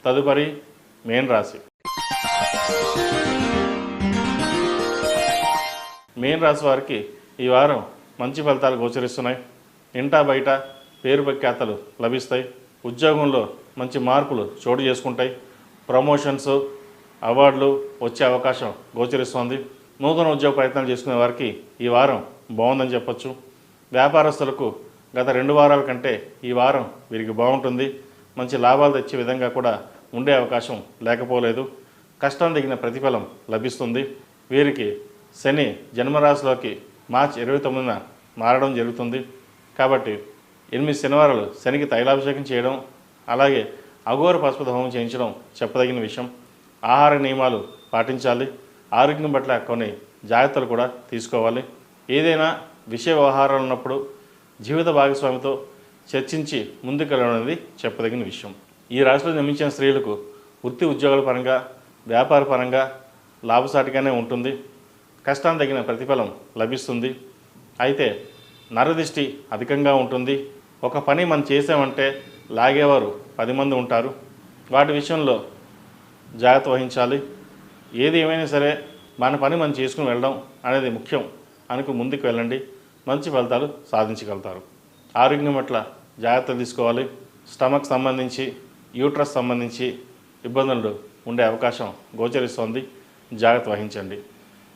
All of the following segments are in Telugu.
తదుపరి మేన్ రాశి. మేన్ రాశి వారికి ఈ వారం మంచి ఫలితాలు గోచరిస్తున్నాయి. ఇంటా బయట పేరు ప్రఖ్యాతలు లభిస్తాయి. ఉద్యోగంలో మంచి మార్పులు చోటు చేసుకుంటాయి. ప్రమోషన్స్, అవార్డులు వచ్చే అవకాశం గోచరిస్తోంది. నూతన ఉద్యోగ ప్రయత్నాలు చేసుకునే వారికి ఈ వారం బాగుందని చెప్పొచ్చు. వ్యాపారస్తులకు గత 2 వారాల కంటే ఈ వారం వీరికి బాగుంటుంది. మంచి లాభాలు తెచ్చే విధంగా కూడా ఉండే అవకాశం లేకపోలేదు. కష్టం తగిన ప్రతిఫలం లభిస్తుంది. వీరికి శని జన్మరాశిలోకి మార్చి 29న మారడం జరుగుతుంది. కాబట్టి 8 శనివారాలు శనికి తైలాభిషేకం చేయడం, అలాగే అఘోర పశుపతి హోమం చేయించడం చెప్పదగిన విషయం. ఆహార నియమాలు పాటించాలి. ఆరోగ్యం పట్ల కొన్ని జాగ్రత్తలు కూడా తీసుకోవాలి. ఏదైనా విషయ వ్యవహారాలు ఉన్నప్పుడు జీవిత భాగస్వామితో చర్చించి ముందుకెళ్ళడం అనేది చెప్పదగిన విషయం. ఈ రాశిలో జన్మించిన స్త్రీలకు వృత్తి ఉద్యోగాల పరంగా, వ్యాపార పరంగా లాభసాటిగానే ఉంటుంది. కష్టానికి తగిన ప్రతిఫలం లభిస్తుంది. అయితే నరదిష్టి అధికంగా ఉంటుంది. ఒక పని మనం చేసామంటే లాగేవారు 10 మంది ఉంటారు. వాటి విషయంలో జాగ్రత్త వహించాలి. ఏది ఏమైనా సరే మన పని మనం చేసుకుని వెళ్ళడం అనేది ముఖ్యం అనుకు ముందుకు వెళ్ళండి. మంచి ఫలితాలు సాధించగలుగుతారు. ఆరోగ్యం పట్ల జాగ్రత్తలు తీసుకోవాలి. స్టమక్ సంబంధించి, యూట్రస్ సంబంధించి ఇబ్బందులు ఉండే అవకాశం గోచరిస్తోంది. జాగ్రత్త వహించండి.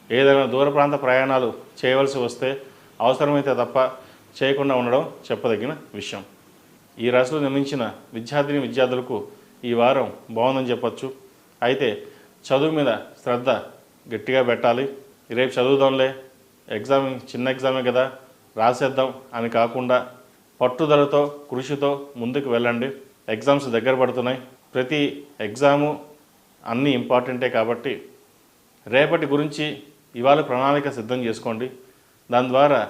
ఏదైనా దూర ప్రాంత ప్రయాణాలు చేయవలసి వస్తే అవసరమైతే తప్ప చేయకుండా ఉండడం చెప్పదగిన విషయం. ఈ రాశిలో జన్మించిన విద్యార్థులకు ఈ వారం బాగుందని చెప్పచ్చు. అయితే చదువు మీద శ్రద్ధ గట్టిగా పెట్టాలి. రేపు చదువుదాంలే, ఎగ్జామ్ చిన్న ఎగ్జామే కదా రాసేద్దాం అని కాకుండా పట్టుదలతో, కృషితో ముందుకు వెళ్ళండి. ఎగ్జామ్స్ దగ్గర పడుతున్నాయి. ప్రతి ఎగ్జాము అన్నీ ఇంపార్టెంటే కాబట్టి రేపటి గురించి ఇవాళ ప్రణాళిక సిద్ధం చేసుకోండి. దాని ద్వారా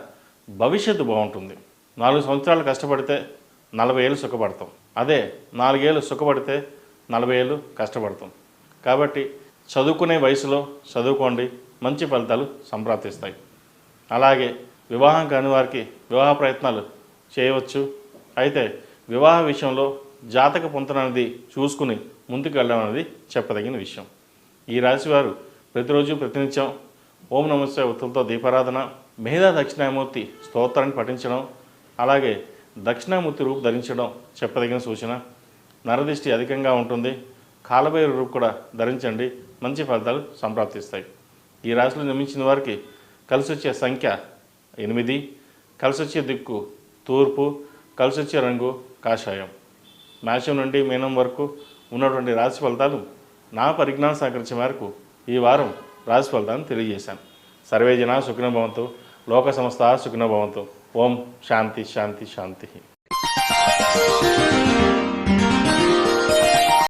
భవిష్యత్తు బాగుంటుంది. 4 సంవత్సరాలు కష్టపడితే 40 ఏళ్ళు సుఖపడతాం. అదే 4 ఏళ్ళు సుఖపడితే 40 ఏళ్ళు కష్టపడతాం. కాబట్టి చదువుకునే వయసులో చదువుకోండి. మంచి ఫలితాలు సంప్రాప్తిస్తాయి. అలాగే వివాహం కాని వారికి వివాహ ప్రయత్నాలు చేయవచ్చు. అయితే వివాహ విషయంలో జాతక పొంతన అనేది చూసుకుని ముందుకు వెళ్ళడం అనేది చెప్పదగిన విషయం. ఈ రాశివారు ప్రతిరోజు ప్రతినిత్యం ఓం నమస్తే ఉత్తులతో దీపారాధన, మేధా దక్షిణామూర్తి స్తోత్రాన్ని పఠించడం, అలాగే దక్షిణామూర్తి రూపు ధరించడం చెప్పదగిన సూచన. నరదిష్టి అధికంగా ఉంటుంది. కాలభైరవ రూపు కూడా ధరించండి. మంచి ఫలితాలు సంప్రాప్తిస్తాయి. ఈ రాశిలో జన్మించిన వారికి కలిసి వచ్చే సంఖ్య 8, కలిసి వచ్చే దిక్కు తూర్పు, కలిసి వచ్చే రంగు కాషాయం. మేషం నుండి మీనం వరకు ఉన్నటువంటి రాశి ఫలితాలు నా పరిజ్ఞానం సహకరించే మేరకు ఈ వారం రాశి ఫలితాలను తెలియజేశాను. సర్వే జనా సుఖినో భవంతు, లోక సమస్తా సుఖినో భవంతు. ఓం శాంతి శాంతి శాంతి.